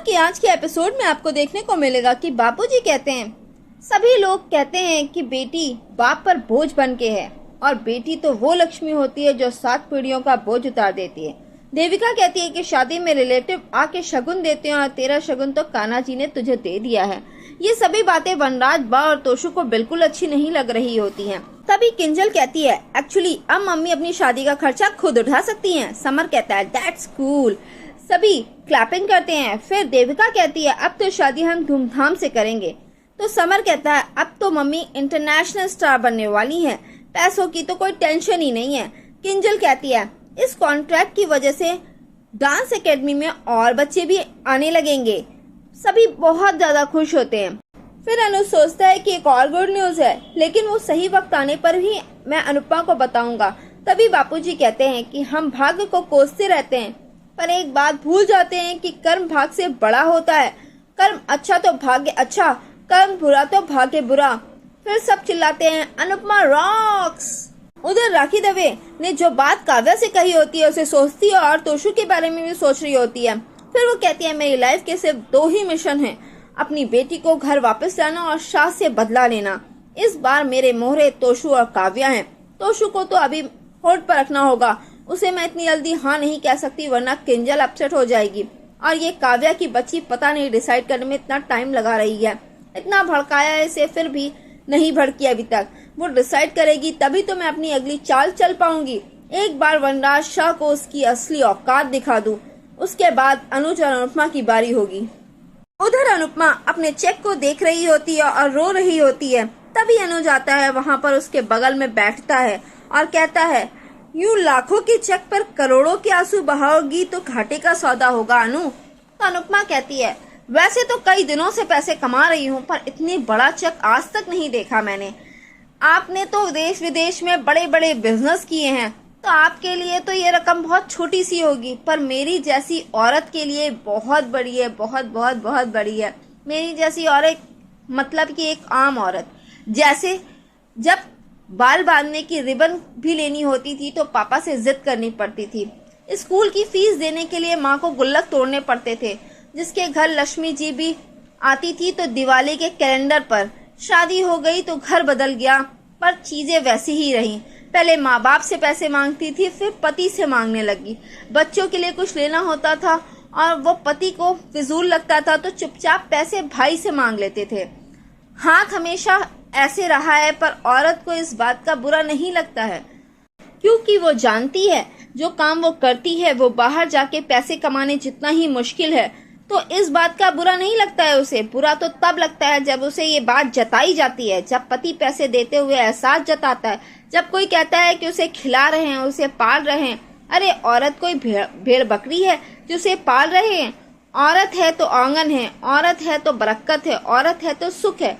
कि आज के एपिसोड में आपको देखने को मिलेगा कि बापूजी कहते हैं, सभी लोग कहते हैं कि बेटी बाप पर बोझ बन के है और बेटी तो वो लक्ष्मी होती है जो 7 पीढ़ियों का बोझ उतार देती है। देविका कहती है कि शादी में रिलेटिव आके शगुन देते हैं और तेरा शगुन तो कान्हा जी ने तुझे दे दिया है। ये सभी बातें वनराज, बा और तोशु को बिल्कुल अच्छी नहीं लग रही होती हैं। तभी किंजल कहती है, एक्चुअली अब मम्मी अपनी शादी का खर्चा खुद उठा सकती हैं। समर कहता है, दैट्स कूल। सभी क्लैपिंग करते हैं। फिर देविका कहती है, अब तो शादी हम धूमधाम से करेंगे। तो समर कहता है, अब तो मम्मी इंटरनेशनल स्टार बनने वाली हैं, पैसों की तो कोई टेंशन ही नहीं है। किंजल कहती है, इस कॉन्ट्रैक्ट की वजह से डांस एकेडमी में और बच्चे भी आने लगेंगे। सभी बहुत ज्यादा खुश होते हैं। फिर अनु सोचता है कि एक और गुड न्यूज है, लेकिन वो सही वक्त आने पर ही मैं अनुपमा को बताऊंगा। तभी बापूजी कहते हैं कि हम भाग्य को कोसते रहते हैं, पर एक बात भूल जाते हैं कि कर्म भाग्य से बड़ा होता है। कर्म अच्छा तो भाग्य अच्छा, कर्म बुरा तो भाग्य बुरा। फिर सब चिल्लाते हैं, अनुपमा रॉक्स। उधर राखी दवे ने जो बात काव्या से कही होती है उसे सोचती है और तोशु के बारे में भी सोच रही होती है। फिर वो कहती है, मेरी लाइफ के सिर्फ 2 ही मिशन हैं, अपनी बेटी को घर वापस लाना और शाह से बदला लेना। इस बार मेरे मोहरे तोशु और काव्या हैं। तोशु को तो अभी होल्ड पर रखना होगा, उसे मैं इतनी जल्दी हाँ नहीं कह सकती वरना किंजल अपसेट हो जाएगी। और ये काव्या की बच्ची पता नहीं डिसाइड करने में इतना टाइम लगा रही है। इतना भड़काया है इसे, फिर भी नहीं भड़की अभी तक। वो डिसाइड करेगी तभी तो मैं अपनी अगली चाल चल पाऊंगी। एक बार वनराज शाह को उसकी असली औकात दिखा दूं, उसके बाद अनुज और अनुपमा की बारी होगी। उधर अनुपमा अपने चेक को देख रही होती है और रो रही होती है। तभी अनुज आता है, वहाँ पर उसके बगल में बैठता है और कहता है, यूं लाखों के चेक पर करोड़ों के आंसू बहाओगी तो घाटे का सौदा होगा अनु। तो अनुपमा कहती है, वैसे तो कई दिनों से पैसे कमा रही हूँ, पर इतनी बड़ा चेक आज तक नहीं देखा मैंने। आपने तो देश विदेश में बड़े बड़े बिजनेस किए हैं, तो आपके लिए तो ये रकम बहुत छोटी सी होगी, पर मेरी जैसी औरत के लिए बहुत बड़ी है, बहुत बहुत बहुत बड़ी है। मेरी जैसी औरत मतलब कि एक आम औरत, जैसे जब बाल बांधने की रिबन भी लेनी होती थी तो पापा से जिद करनी पड़ती थी। स्कूल की फीस देने के लिए माँ को गुल्लक तोड़ने पड़ते थे। जिसके घर लक्ष्मी जी भी आती थी तो दिवाली के कैलेंडर पर। शादी हो गई तो घर बदल गया, पर चीजें वैसी ही रहीं। पहले माँ बाप से पैसे मांगती थी, फिर पति से मांगने लगी। बच्चों के लिए कुछ लेना होता था और वो पति को फिजूल लगता था तो चुपचाप पैसे भाई से मांग लेते थे। हाथ हमेशा ऐसे रहा है, पर औरत को इस बात का बुरा नहीं लगता है, क्योंकि वो जानती है जो काम वो करती है वो बाहर जाके पैसे कमाने जितना ही मुश्किल है। तो इस बात का बुरा नहीं लगता है उसे। बुरा तो तब लगता है जब उसे ये बात जताई जाती है, जब पति पैसे देते हुए एहसास जताता है, जब कोई कहता है कि उसे खिला रहे हैं, उसे पाल रहे हैं। अरे औरत कोई भेड़ बकरी है जो उसे पाल रहे हैं? औरत है तो आंगन है, औरत है तो बरकत है, औरत है तो सुख है।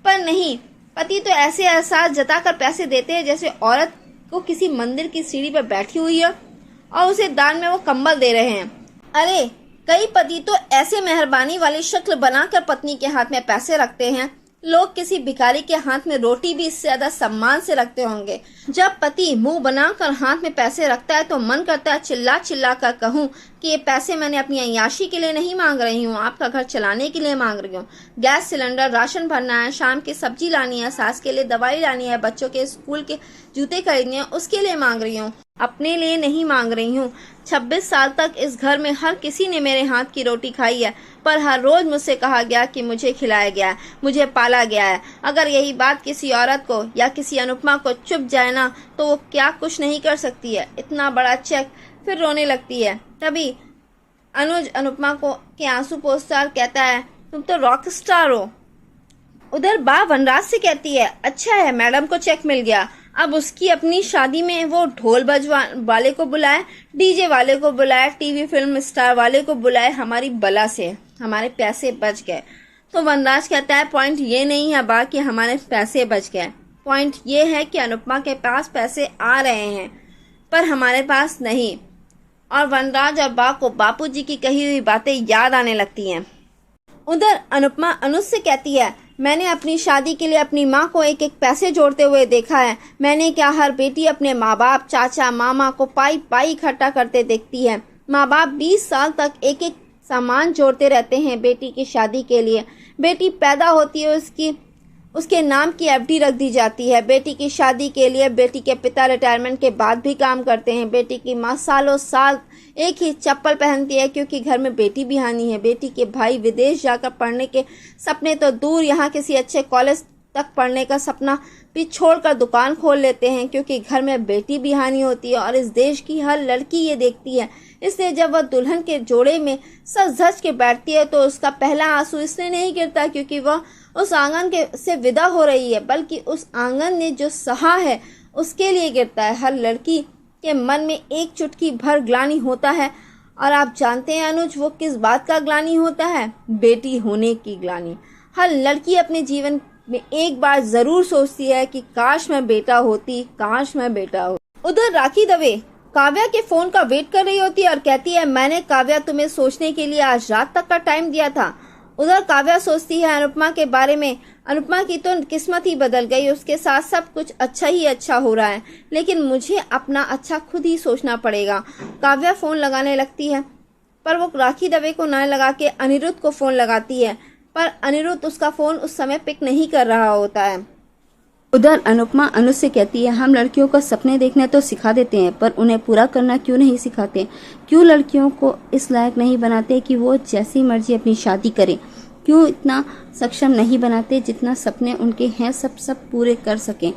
पर नहीं, पति तो ऐसे एहसास जताकर पैसे देते हैं जैसे औरत को किसी मंदिर की सीढ़ी पर बैठी हुई है और उसे दान में वो कंबल दे रहे हैं। अरे कई पति तो ऐसे मेहरबानी वाली शक्ल बनाकर पत्नी के हाथ में पैसे रखते हैं, लोग किसी भिखारी के हाथ में रोटी भी इससे ज्यादा सम्मान से रखते होंगे। जब पति मुंह बनाकर हाथ में पैसे रखता है तो मन करता है चिल्ला चिल्ला कर कहूँ कि ये पैसे मैंने अपनी अय्याशी के लिए नहीं मांग रही हूँ, आपका घर चलाने के लिए मांग रही हूँ। गैस सिलेंडर, राशन भरना है, शाम की सब्जी लानी है, सास के लिए दवाई लानी है, बच्चों के स्कूल के जूते खरीदने हैं, उसके लिए मांग रही हूँ, अपने लिए नहीं मांग रही हूँ। 26 साल तक इस घर में हर किसी ने मेरे हाथ की रोटी खाई है, पर हर रोज मुझसे कहा गया कि मुझे खिलाया गया है, मुझे पाला गया है। अगर यही बात किसी औरत को या किसी अनुपमा को चुप जाए ना तो वो क्या कुछ नहीं कर सकती है। इतना बड़ा चेक। फिर रोने लगती है। तभी अनुज अनुपमा को के आंसू पोंछता कहता है, तुम तो रॉक स्टार हो। उधर बा वनराज से कहती है, अच्छा है मैडम को चेक मिल गया, अब उसकी अपनी शादी में वो ढोल बजवा वाले को बुलाए, डीजे वाले को बुलाए, टीवी फिल्म स्टार वाले को बुलाए, हमारी बला से हमारे पैसे बच गए। तो वनराज कहता है, पॉइंट ये नहीं है बा कि हमारे पैसे बच गए, पॉइंट ये है कि अनुपमा के पास पैसे आ रहे हैं पर हमारे पास नहीं। और वनराज और बा को बापूजी की कही हुई बातें याद आने लगती हैं। उधर अनुपमा अनुज से कहती है, मैंने अपनी शादी के लिए अपनी माँ को एक एक पैसे जोड़ते हुए देखा है। मैंने क्या हर बेटी अपने माँ बाप, चाचा, मामा को पाई पाई इकट्ठा करते देखती है। माँ बाप 20 साल तक एक एक सामान जोड़ते रहते हैं बेटी की शादी के लिए। बेटी पैदा होती है, उसके नाम की एफडी रख दी जाती है बेटी की शादी के लिए। बेटी के पिता रिटायरमेंट के बाद भी काम करते हैं। बेटी की माँ सालों साल एक ही चप्पल पहनती है क्योंकि घर में बेटी भी आनी है। बेटी के भाई विदेश जाकर पढ़ने के सपने तो दूर, यहाँ किसी अच्छे कॉलेज तक पढ़ने का सपना भी छोड़कर दुकान खोल लेते हैं क्योंकि घर में बेटी भी हानि होती है और इस देश की हर लड़की ये देखती है। इसलिए जब वह दुल्हन के जोड़े में सज धज के बैठती है तो उसका पहला आंसू इसलिए नहीं गिरता क्योंकि वह उस आंगन से विदा हो रही है, बल्कि उस आंगन ने जो सहा है उसके लिए गिरता है। हर लड़की के मन में एक चुटकी भर ग्लानि होता है। और आप जानते हैं अनुज, वो किस बात का ग्लानि होता है? बेटी होने की ग्लानि। हर लड़की अपने जीवन में एक बार जरूर सोचती है कि काश मैं बेटा होती, काश मैं बेटा हो। उधर राखी दवे काव्या के फोन का वेट कर रही होती है और कहती है, मैंने काव्या तुम्हें सोचने के लिए आज रात तक का टाइम दिया था। उधर काव्या सोचती है अनुपमा के बारे में। अनुपमा की तो किस्मत ही बदल गई, उसके साथ सब कुछ अच्छा ही अच्छा हो रहा है, लेकिन मुझे अपना अच्छा खुद ही सोचना पड़ेगा। काव्या फोन लगाने लगती है पर वो राखी दवे को न लगा के अनिरुद्ध को फोन लगाती है, पर अनिरुद्ध उसका फोन उस समय पिक नहीं कर रहा होता है। उधर अनुपमा अनुज से कहती है, हम लड़कियों को सपने देखने तो सिखा देते हैं पर उन्हें पूरा करना क्यों नहीं सिखाते? क्यों लड़कियों को इस लायक नहीं बनाते कि वो जैसी मर्जी अपनी शादी करें? क्यों इतना सक्षम नहीं बनाते जितना सपने उनके हैं सब पूरे कर सकें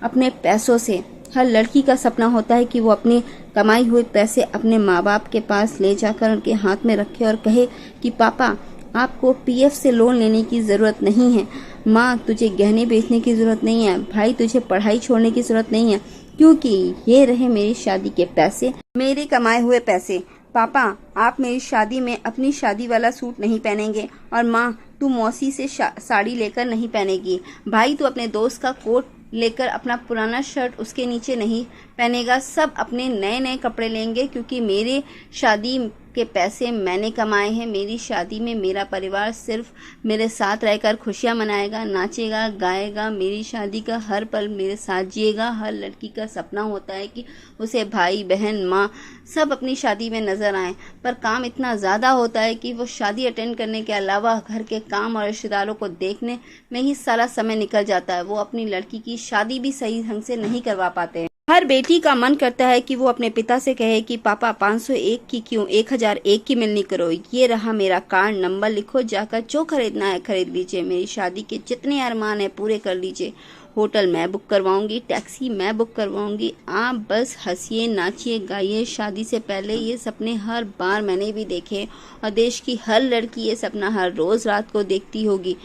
अपने पैसों से? हर लड़की का सपना होता है कि वो अपने कमाई हुए पैसे अपने माँ बाप के पास ले जाकर उनके हाथ में रखे और कहे कि पापा, आपको पीएफ से लोन लेने की ज़रूरत नहीं है, माँ तुझे गहने बेचने की ज़रूरत नहीं है, भाई तुझे पढ़ाई छोड़ने की ज़रूरत नहीं है, क्योंकि ये रहे मेरी शादी के पैसे, मेरे कमाए हुए पैसे। पापा, आप मेरी शादी में अपनी शादी वाला सूट नहीं पहनेंगे और माँ तू मौसी से साड़ी लेकर नहीं पहनेगी। भाई तू अपने दोस्त का कोट लेकर अपना पुराना शर्ट उसके नीचे नहीं पहनेगा। सब अपने नए नए कपड़े लेंगे क्योंकि मेरे शादी के पैसे मैंने कमाए हैं। मेरी शादी में मेरा परिवार सिर्फ मेरे साथ रहकर खुशियाँ मनाएगा, नाचेगा, गाएगा। मेरी शादी का हर पल मेरे साथ जिएगा। हर लड़की का सपना होता है कि उसे भाई बहन माँ सब अपनी शादी में नज़र आए, पर काम इतना ज़्यादा होता है कि वो शादी अटेंड करने के अलावा घर के काम और रिश्तेदारों को देखने में ही सारा समय निकल जाता है। वो अपनी लड़की की शादी भी सही ढंग से नहीं करवा पाते हैं। हर बेटी का मन करता है कि वो अपने पिता से कहे कि पापा 501 की क्यों 1001 की मिलनी करो, ये रहा मेरा कार्ड नंबर, लिखो, जाकर जो खरीदना है खरीद लीजिए, मेरी शादी के जितने अरमान है पूरे कर लीजिए, होटल मैं बुक करवाऊंगी, टैक्सी मैं बुक करवाऊंगी, आप बस हंसिए, नाचिए, गाइए। शादी से पहले ये सपने हर बार मैंने भी देखे और देश की हर लड़की ये सपना हर रोज़ रात को देखती होगी,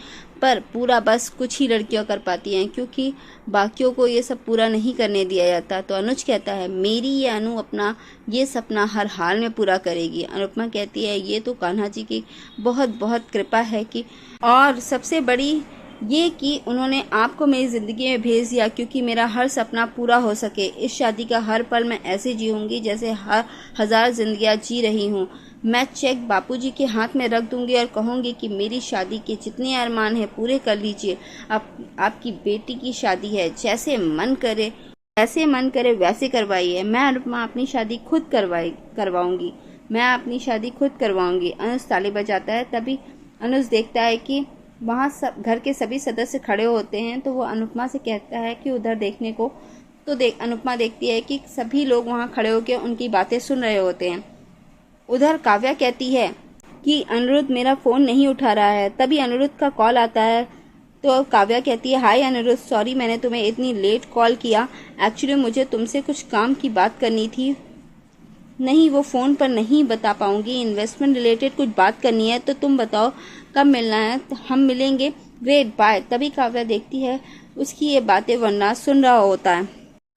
पर पूरा बस कुछ ही लड़कियां कर पाती हैं क्योंकि बाकियों को ये सब पूरा नहीं करने दिया जाता। तो अनुज कहता है, मेरी ये अनु अपना ये सपना हर हाल में पूरा करेगी। अनुपमा कहती है, ये तो कान्हा जी की बहुत बहुत कृपा है कि, और सबसे बड़ी ये कि उन्होंने आपको मेरी ज़िंदगी में भेज दिया क्योंकि मेरा हर सपना पूरा हो सके। इस शादी का हर पल मैं ऐसे जीऊँगी जैसे हर 1000 जिंदगियाँ जी रही हूँ। मैं चेक बापूजी के हाथ में रख दूंगी और कहूँगी कि मेरी शादी के जितने अरमान हैं पूरे कर लीजिए। आपकी बेटी की शादी है, जैसे मन करे वैसे करवाइए। मैं अनुपमा अपनी शादी खुद करवाऊंगी, मैं अपनी शादी खुद करवाऊंगी। अनुज ताली बजाता है। तभी अनुज देखता है कि वहाँ सब घर के सभी सदस्य खड़े होते हैं, तो वो अनुपमा से कहता है कि उधर देखने को। तो अनुपमा देखती है कि सभी लोग वहाँ खड़े होकर उनकी बातें सुन रहे होते हैं। उधर काव्या कहती है कि अनिरुद्ध मेरा फ़ोन नहीं उठा रहा है। तभी अनिरुद्ध का कॉल आता है तो काव्या कहती है, हाय अनिरुद्ध, सॉरी मैंने तुम्हें इतनी लेट कॉल किया। एक्चुअली मुझे तुमसे कुछ काम की बात करनी थी। नहीं, वो फ़ोन पर नहीं बता पाऊंगी, इन्वेस्टमेंट रिलेटेड कुछ बात करनी है। तो तुम बताओ कब मिलना है? तो हम मिलेंगे, ग्रेट, बाय। तभी काव्या देखती है उसकी ये बातें वरना सुन रहा होता है।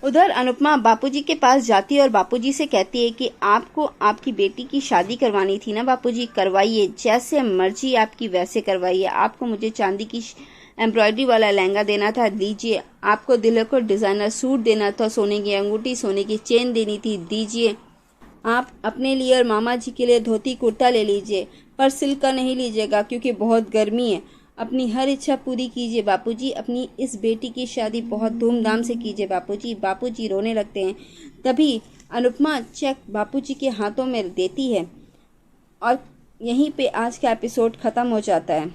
उधर अनुपमा बापूजी के पास जाती है और बापूजी से कहती है कि आपको आपकी बेटी की शादी करवानी थी ना बापूजी, करवाइए, जैसे मर्जी आपकी वैसे करवाइए। आपको मुझे चांदी की एम्ब्रॉयडरी वाला लहंगा देना था, दीजिए। आपको दुल्हन को डिज़ाइनर सूट देना था, सोने की अंगूठी, सोने की चेन देनी थी, दीजिए। आप अपने लिए और मामा जी के लिए धोती कुर्ता ले लीजिए, पर सिल्क का नहीं लीजिएगा क्योंकि बहुत गर्मी है। अपनी हर इच्छा पूरी कीजिए बापूजी, अपनी इस बेटी की शादी बहुत धूमधाम से कीजिए बापूजी। बापूजी रोने लगते हैं। तभी अनुपमा चेक बापूजी के हाथों में देती है और यहीं पे आज का एपिसोड ख़त्म हो जाता है।